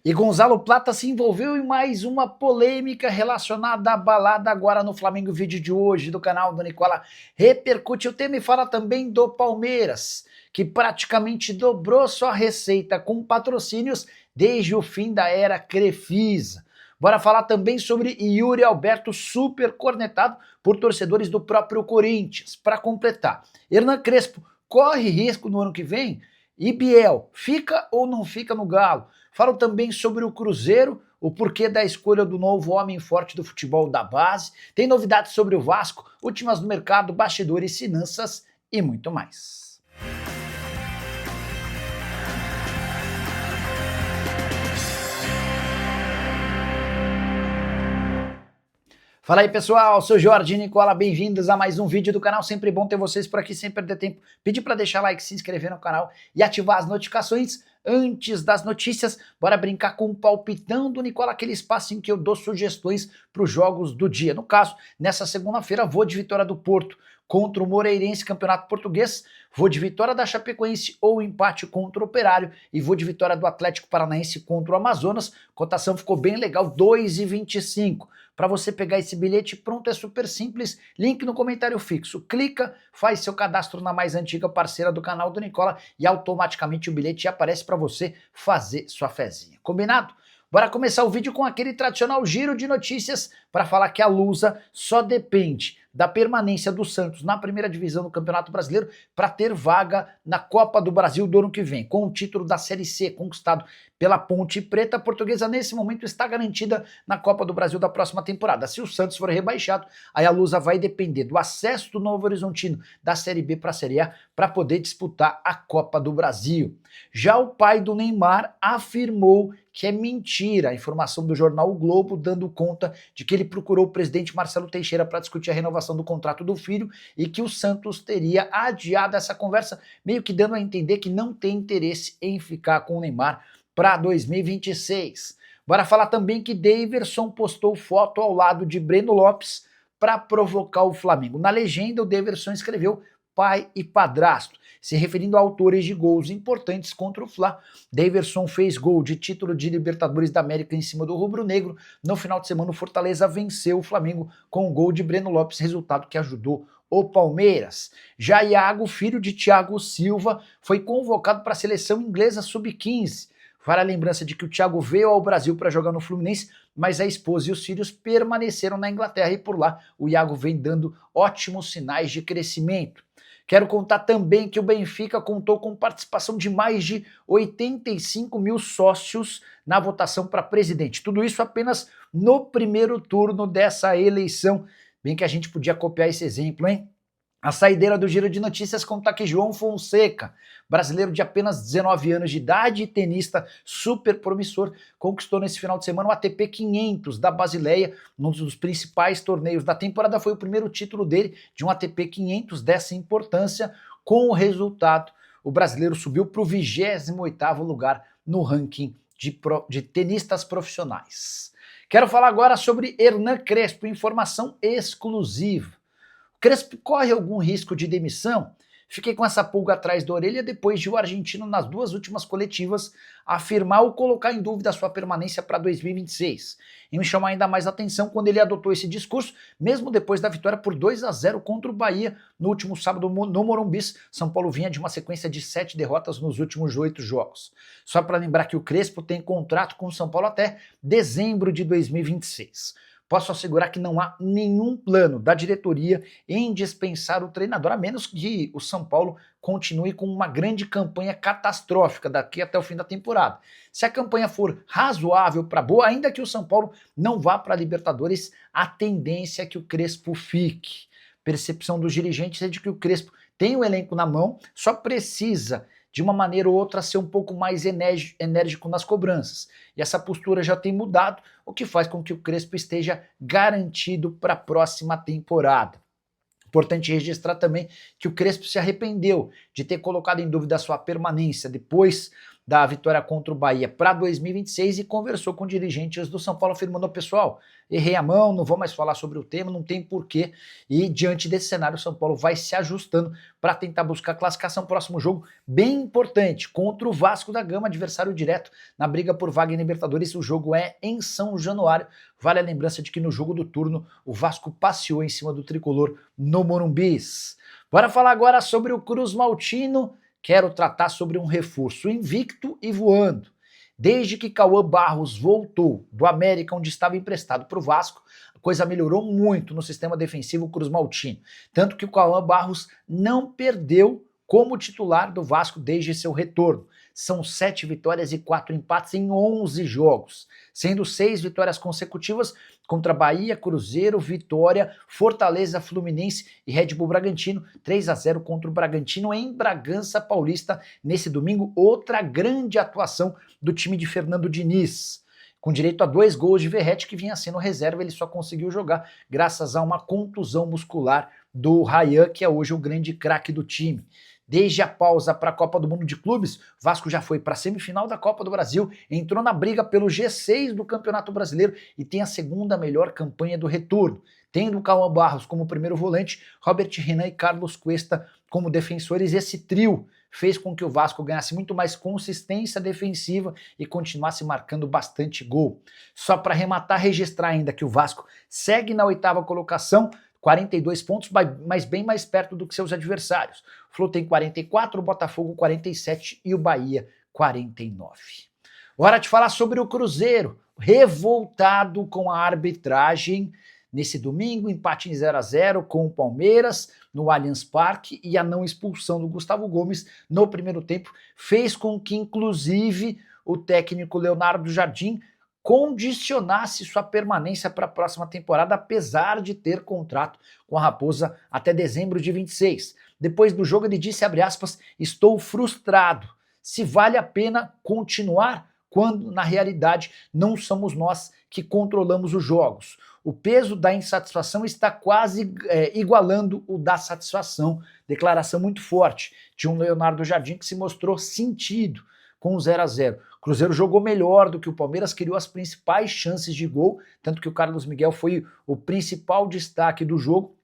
E Gonzalo Plata se envolveu em mais uma polêmica relacionada à balada agora no Flamengo. O vídeo de hoje do canal do Nicola repercute o tema e fala também do Palmeiras, que praticamente dobrou sua receita com patrocínios desde o fim da era Crefisa. Bora falar também sobre Yuri Alberto, super cornetado por torcedores do próprio Corinthians. Para completar, Hernan Crespo corre risco no ano que vem? E Biel, fica ou não fica no Galo? Falo também sobre o Cruzeiro, o porquê da escolha do novo homem forte do futebol da base. Tem novidades sobre o Vasco, últimas no mercado, bastidores, finanças e muito mais. Fala aí pessoal, sou Jorge Nicola, bem-vindos a mais um vídeo do canal, sempre bom ter vocês por aqui, sem perder tempo. Pedir para deixar like, se inscrever no canal e ativar as notificações antes das notícias. Bora brincar com o palpitão do Nicola, aquele espaço em que eu dou sugestões para os jogos do dia. No caso, nessa segunda-feira vou de vitória do Porto contra o Moreirense, Campeonato Português, vou de vitória da Chapecoense ou empate contra o Operário e vou de vitória do Atlético Paranaense contra o Amazonas. Cotação ficou bem legal, 2,25. Para você pegar esse bilhete pronto, é super simples, link no comentário fixo. Clica, faz seu cadastro na mais antiga parceira do canal do Nicola e automaticamente o bilhete aparece para você fazer sua fezinha. Combinado? Bora começar o vídeo com aquele tradicional giro de notícias para falar que a Lusa só depende da permanência do Santos na primeira divisão do Campeonato Brasileiro para ter vaga na Copa do Brasil do ano que vem. Com o título da Série C conquistado pela Ponte Preta, a Portuguesa nesse momento está garantida na Copa do Brasil da próxima temporada. Se o Santos for rebaixado, aí a Lusa vai depender do acesso do Novo Horizontino da Série B para a Série A para poder disputar a Copa do Brasil. Já o pai do Neymar afirmou que é mentira a informação do jornal O Globo, dando conta de que ele procurou o presidente Marcelo Teixeira para discutir a renovação do contrato do filho e que o Santos teria adiado essa conversa, meio que dando a entender que não tem interesse em ficar com o Neymar para 2026. Bora falar também que Daverson postou foto ao lado de Breno Lopes para provocar o Flamengo. Na legenda, o Daverson escreveu pai e padrasto, se referindo a autores de gols importantes contra o Fla. Daverson fez gol de título de Libertadores da América em cima do rubro-negro. No final de semana, o Fortaleza venceu o Flamengo com o gol de Breno Lopes, resultado que ajudou o Palmeiras. Já Iago, filho de Thiago Silva, foi convocado para a seleção inglesa sub-15. Vale a lembrança de que o Thiago veio ao Brasil para jogar no Fluminense, mas a esposa e os filhos permaneceram na Inglaterra e por lá o Iago vem dando ótimos sinais de crescimento. Quero contar também que o Benfica contou com participação de mais de 85 mil sócios na votação para presidente. Tudo isso apenas no primeiro turno dessa eleição. Bem que a gente podia copiar esse exemplo, hein? A saideira do Giro de Notícias conta que João Fonseca, brasileiro de apenas 19 anos de idade e tenista super promissor, conquistou nesse final de semana o ATP 500 da Basileia, um dos principais torneios da temporada. Foi o primeiro título dele de um ATP 500 dessa importância. Com o resultado, o brasileiro subiu para o 28º lugar no ranking de tenistas profissionais. Quero falar agora sobre Hernan Crespo, informação exclusiva. Crespo corre algum risco de demissão? Fiquei com essa pulga atrás da orelha depois de o argentino, nas duas últimas coletivas, afirmar ou colocar em dúvida a sua permanência para 2026. E me chamou ainda mais a atenção quando ele adotou esse discurso, mesmo depois da vitória por 2-0 contra o Bahia no último sábado no Morumbi. São Paulo vinha de uma sequência de 7 derrotas nos últimos 8 jogos. Só para lembrar que o Crespo tem contrato com o São Paulo até dezembro de 2026. Posso assegurar que não há nenhum plano da diretoria em dispensar o treinador, a menos que o São Paulo continue com uma grande campanha catastrófica daqui até o fim da temporada. Se a campanha for razoável para boa, ainda que o São Paulo não vá para a Libertadores, a tendência é que o Crespo fique. Percepção dos dirigentes é de que o Crespo tem o elenco na mão, só precisa de uma maneira ou outra ser um pouco mais enérgico nas cobranças. E essa postura já tem mudado, o que faz com que o Crespo esteja garantido para a próxima temporada. Importante registrar também que o Crespo se arrependeu de ter colocado em dúvida a sua permanência depois da vitória contra o Bahia para 2026 e conversou com dirigentes do São Paulo, afirmando: pessoal, errei a mão, não vou mais falar sobre o tema, não tem porquê. E diante desse cenário, o São Paulo vai se ajustando para tentar buscar classificação. Próximo jogo bem importante, contra o Vasco da Gama, adversário direto na briga por vaga em Libertadores. O jogo é em São Januário. Vale a lembrança de que no jogo do turno o Vasco passeou em cima do tricolor no Morumbis. Bora falar agora sobre o Cruz Maltino. Quero tratar sobre um reforço invicto e voando. Desde que Cauã Barros voltou do América, onde estava emprestado para o Vasco, a coisa melhorou muito no sistema defensivo Cruz Maltino. Tanto que o Cauã Barros não perdeu como titular do Vasco desde seu retorno. São 7 vitórias e 4 empates em 11 jogos, sendo 6 vitórias consecutivas contra Bahia, Cruzeiro, Vitória, Fortaleza, Fluminense e Red Bull Bragantino, 3-0 contra o Bragantino em Bragança Paulista nesse domingo. Outra grande atuação do time de Fernando Diniz, com direito a 2 gols de Verratti, que vinha sendo reserva. Ele só conseguiu jogar graças a uma contusão muscular do Ryan, que é hoje o grande craque do time. Desde a pausa para a Copa do Mundo de Clubes, Vasco já foi para a semifinal da Copa do Brasil, entrou na briga pelo G6 do Campeonato Brasileiro e tem a segunda melhor campanha do retorno, tendo o Cauã Barros como primeiro volante, Robert Renan e Carlos Cuesta como defensores. Esse trio fez com que o Vasco ganhasse muito mais consistência defensiva e continuasse marcando bastante gol. Só para arrematar, registrar ainda que o Vasco segue na 8ª colocação, 42 pontos, mas bem mais perto do que seus adversários. O Flu tem 44, o Botafogo 47 e o Bahia 49. Hora de falar sobre o Cruzeiro, revoltado com a arbitragem. Nesse domingo, empate em 0-0 com o Palmeiras no Allianz Parque, e a não expulsão do Gustavo Gomes no primeiro tempo fez com que, inclusive, o técnico Leonardo Jardim condicionasse sua permanência para a próxima temporada, apesar de ter contrato com a Raposa até dezembro de 26. Depois do jogo ele disse, abre aspas, estou frustrado. Se vale a pena continuar quando, na realidade, não somos nós que controlamos os jogos. O peso da insatisfação está quase igualando o da satisfação. Declaração muito forte de um Leonardo Jardim que se mostrou sentido com o 0-0. O Cruzeiro jogou melhor do que o Palmeiras, criou as principais chances de gol, tanto que o Carlos Miguel foi o principal destaque do jogo,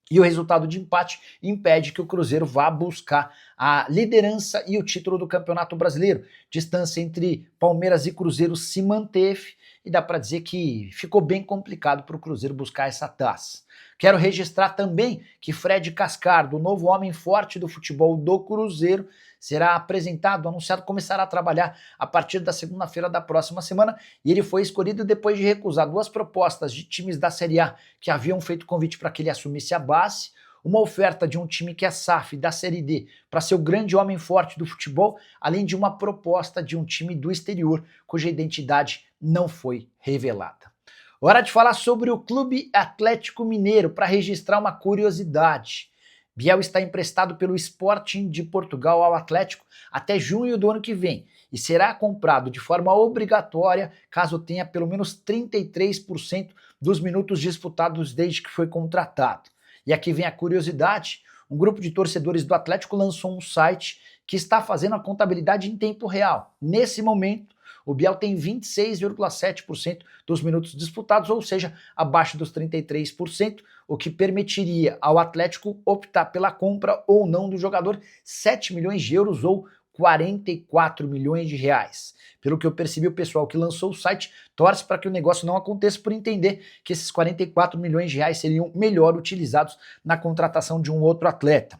e o resultado de empate impede que o Cruzeiro vá buscar a liderança e o título do Campeonato Brasileiro. Distância entre Palmeiras e Cruzeiro se manteve, e dá para dizer que ficou bem complicado para o Cruzeiro buscar essa taça. Quero registrar também que Fred Cascardo, o novo homem forte do futebol do Cruzeiro, será apresentado, anunciado, começará a trabalhar a partir da segunda-feira da próxima semana, e ele foi escolhido depois de recusar 2 propostas de times da Série A que haviam feito convite para que ele assumisse a base, uma oferta de um time que é SAF da Série D para ser o grande homem forte do futebol, além de uma proposta de um time do exterior, cuja identidade não foi revelada. Hora de falar sobre o Clube Atlético Mineiro, para registrar uma curiosidade. Biel está emprestado pelo Sporting de Portugal ao Atlético até junho do ano que vem e será comprado de forma obrigatória caso tenha pelo menos 33% dos minutos disputados desde que foi contratado. E aqui vem a curiosidade, um grupo de torcedores do Atlético lançou um site que está fazendo a contabilidade em tempo real. Nesse momento, o Biel tem 26,7% dos minutos disputados, ou seja, abaixo dos 33%, o que permitiria ao Atlético optar pela compra ou não do jogador, 7 milhões de euros ou 44 milhões de reais. Pelo que eu percebi, o pessoal que lançou o site torce para que o negócio não aconteça, por entender que esses 44 milhões de reais seriam melhor utilizados na contratação de um outro atleta.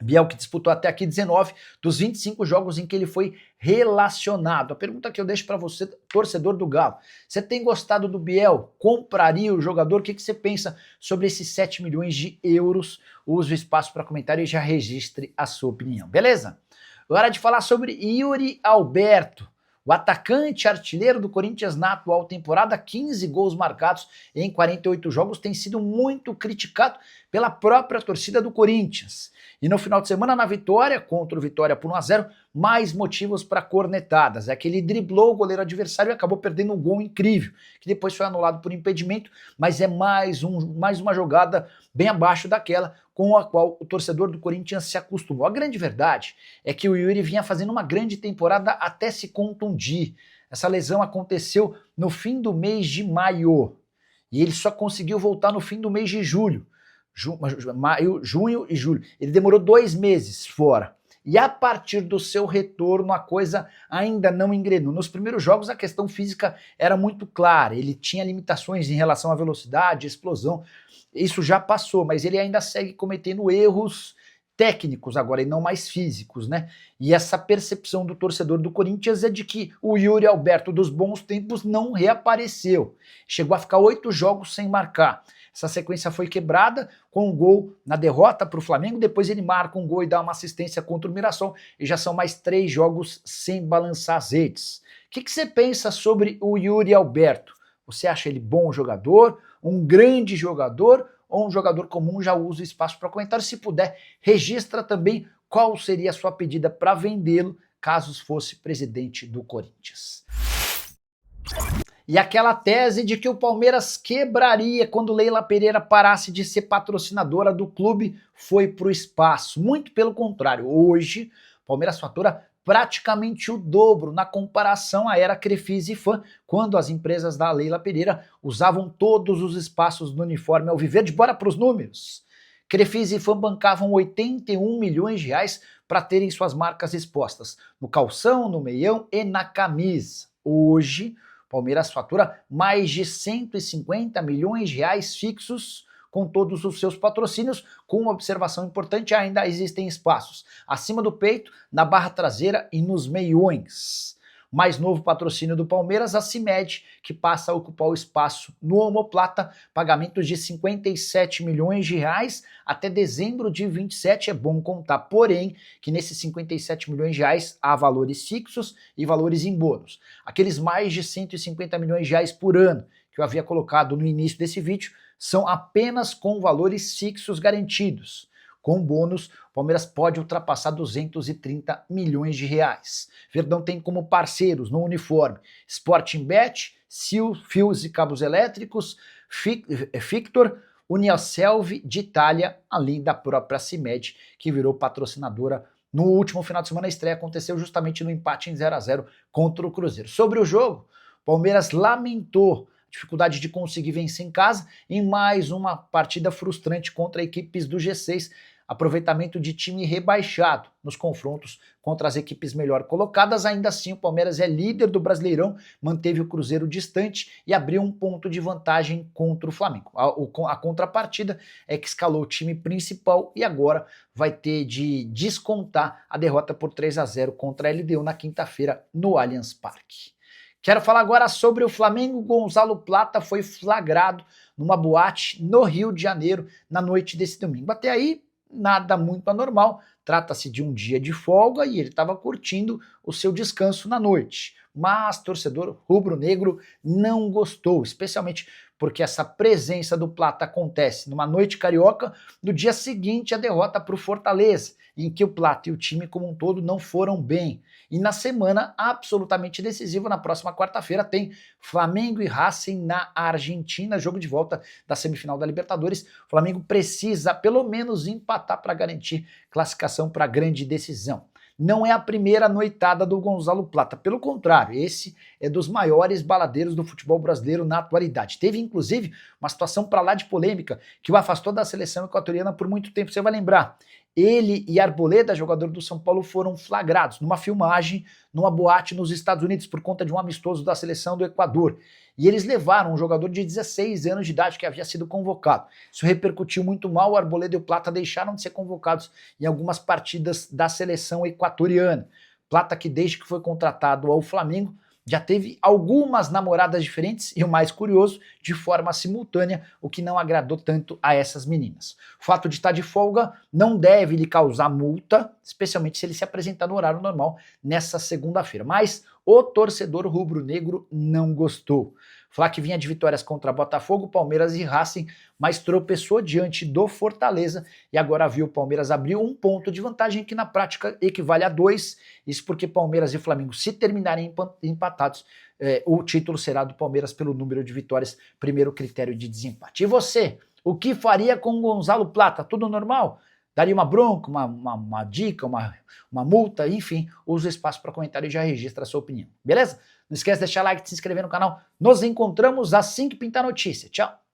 Biel, que disputou até aqui 19 dos 25 jogos em que ele foi relacionado. A pergunta que eu deixo para você, torcedor do Galo: você tem gostado do Biel? Compraria o jogador? O que você pensa sobre esses 7 milhões de euros? Use o espaço para comentário e já registre a sua opinião, beleza? Hora de falar sobre Yuri Alberto. O atacante artilheiro do Corinthians na atual temporada, 15 gols marcados em 48 jogos, tem sido muito criticado pela própria torcida do Corinthians. E no final de semana, na vitória contra o Vitória por 1-0, mais motivos para cornetadas. É que ele driblou o goleiro adversário e acabou perdendo um gol incrível, que depois foi anulado por impedimento, mas é mais uma jogada bem abaixo daquela, com a qual o torcedor do Corinthians se acostumou. A grande verdade é que o Yuri vinha fazendo uma grande temporada até se contundir. Essa lesão aconteceu no fim do mês de maio e ele só conseguiu voltar no fim do mês de julho. Maio, junho e julho. Ele demorou 2 meses fora. E a partir do seu retorno, a coisa ainda não engrenou. Nos primeiros jogos, a questão física era muito clara. Ele tinha limitações em relação à velocidade, explosão. Isso já passou, mas ele ainda segue cometendo erros técnicos agora e não mais físicos, né? E essa percepção do torcedor do Corinthians é de que o Yuri Alberto dos bons tempos não reapareceu. Chegou a ficar 8 jogos sem marcar. Essa sequência foi quebrada com um gol na derrota para o Flamengo, depois ele marca um gol e dá uma assistência contra o Mirassol, e já são mais 3 jogos sem balançar as redes. O que você pensa sobre o Yuri Alberto? Você acha ele bom jogador, um grande jogador, ou um jogador comum? Já usa o espaço para comentário. Se puder, registra também qual seria a sua pedida para vendê-lo, caso fosse presidente do Corinthians. E aquela tese de que o Palmeiras quebraria quando Leila Pereira parasse de ser patrocinadora do clube foi para o espaço. Muito pelo contrário, hoje o Palmeiras fatura praticamente o dobro na comparação à era Crefisa e Fã, quando as empresas da Leila Pereira usavam todos os espaços do uniforme alviverde. Bora para os números. Crefisa e Fã bancavam 81 milhões de reais para terem suas marcas expostas no calção, no meião e na camisa. Hoje, Palmeiras fatura mais de 150 milhões de reais fixos com todos os seus patrocínios, com uma observação importante: ainda existem espaços acima do peito, na barra traseira e nos meiões. Mais novo patrocínio do Palmeiras, a CIMED, que passa a ocupar o espaço no omoplata, pagamentos de 57 milhões de reais até dezembro de 27, é bom contar, porém, que nesses 57 milhões de reais há valores fixos e valores em bônus. Aqueles mais de 150 milhões de reais por ano que eu havia colocado no início desse vídeo são apenas com valores fixos garantidos. Com bônus, o Palmeiras pode ultrapassar 230 milhões de reais. Verdão tem como parceiros no uniforme Sporting Bet, Sil, Fios e Cabos Elétricos, Fictor, Uniaselv de Itália, além da própria CIMED, que virou patrocinadora no último final de semana. A estreia aconteceu justamente no empate em 0-0 contra o Cruzeiro. Sobre o jogo, o Palmeiras lamentou a dificuldade de conseguir vencer em casa em mais uma partida frustrante contra equipes do G6, aproveitamento de time rebaixado nos confrontos contra as equipes melhor colocadas. Ainda assim, o Palmeiras é líder do Brasileirão, manteve o Cruzeiro distante e abriu um ponto de vantagem contra o Flamengo. A contrapartida é que escalou o time principal e agora vai ter de descontar a derrota por 3-0 contra a LDU na quinta-feira no Allianz Parque. Quero falar agora sobre o Flamengo. Gonzalo Plata foi flagrado numa boate no Rio de Janeiro na noite desse domingo. Até aí, nada muito anormal, trata-se de um dia de folga e ele estava curtindo o seu descanso na noite. Mas torcedor rubro-negro não gostou, especialmente porque essa presença do Plata acontece numa noite carioca, no dia seguinte a derrota para o Fortaleza, em que o Plata e o time como um todo não foram bem. E na semana absolutamente decisiva, na próxima quarta-feira, tem Flamengo e Racing na Argentina, jogo de volta da semifinal da Libertadores. O Flamengo precisa pelo menos empatar para garantir classificação para a grande decisão. Não é a primeira noitada do Gonzalo Plata, pelo contrário, esse é dos maiores baladeiros do futebol brasileiro na atualidade. Teve inclusive uma situação para lá de polêmica que o afastou da seleção equatoriana por muito tempo. Você vai lembrar, ele e Arboleda, jogador do São Paulo, foram flagrados numa filmagem numa boate nos Estados Unidos por conta de um amistoso da seleção do Equador. E eles levaram um jogador de 16 anos de idade que havia sido convocado. Isso repercutiu muito mal, o Arboleda e o Plata deixaram de ser convocados em algumas partidas da seleção equatoriana. Plata, que desde que foi contratado ao Flamengo, já teve algumas namoradas diferentes e, o mais curioso, de forma simultânea, o que não agradou tanto a essas meninas. O fato de estar de folga não deve lhe causar multa, especialmente se ele se apresentar no horário normal nessa segunda-feira. Mas o torcedor rubro-negro não gostou. Flá que vinha de vitórias contra Botafogo, Palmeiras e Racing, mas tropeçou diante do Fortaleza e agora viu o Palmeiras abrir um ponto de vantagem que na prática equivale a 2. Isso porque Palmeiras e Flamengo, se terminarem empatados, o título será do Palmeiras pelo número de vitórias, primeiro critério de desempate. E você? O que faria com Gonzalo Plata? Tudo normal? Daria uma bronca, uma dica, uma multa, enfim, usa o espaço para comentário e já registra a sua opinião, beleza? Não esquece de deixar like, de se inscrever no canal. Nos encontramos assim que pintar notícia. Tchau!